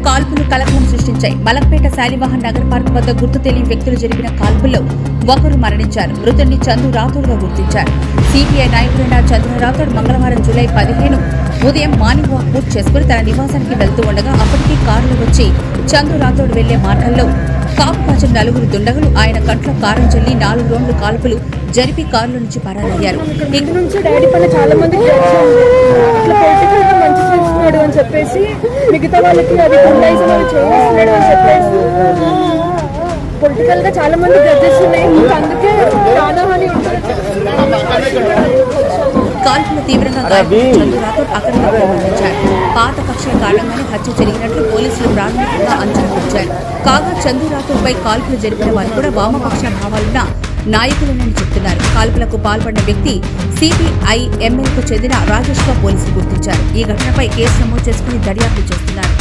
కాల్పులు కలకలం సృష్టించాయి. మలక్పేట శాలివాహన్ నగర్ పార్క్ వద్ద గుర్తు తెలియని వ్యక్తులు జరిపిన కాల్పుల్లో ఒకరు మరణించారు. మృతుడిని చందు రాథోడ్గా గుర్తించారు. సిపిఐ నాయకుడైన చంద్ర రాథోడ్ మంగళవారం జూలై 15 ఉదయం మార్నింగ్ వాక్ పూర్తి చేసుకుని తన నివాసానికి వెళ్తూ ఉండగా అప్పటికీ కారులో వచ్చి చందు రాథోడ్ వెళ్లే మార్గంలో కాపు కాచిన నలుగురు దుండగులు ఆయన కంట్లో కారం చల్లి 4 రౌండ్లు కాల్పులు జరిపి కారులో నుంచి పరారయ్యారు. అని చెప్పేసి మిగతా వాళ్ళకి అది గుండాయిజం చేస్తున్నాడు అని చెప్పేసి పొలిటికల్ గా చాలా మంది జడ్జెస్ ఉన్నాయి. అందుకే ప్రాణహాని కాల్పులు తీవ్రంగా గాయపడిన చందు రాథోడ్ అక్కడికి మరణించారు. పాత కక్షల కారణంగానే హత్య జరిగినట్లు పోలీసులు ప్రాథమికంగా అంచనా వేశారు. కాగా చందు రాథోడ్ పై కాల్పులు జరిపిన వారు కూడా వామపక్ష భావాలున్న నాయకులేనని చెబుతున్నారు. కాల్పులకు పాల్పడిన వ్యక్తి సిపిఐ ఎంఎల్కు చెందిన రాజేష్ గా పోలీసులు గుర్తించారు. ఈ ఘటనపై కేసు నమోదు చేసుకుని దర్యాప్తు చేస్తున్నారు.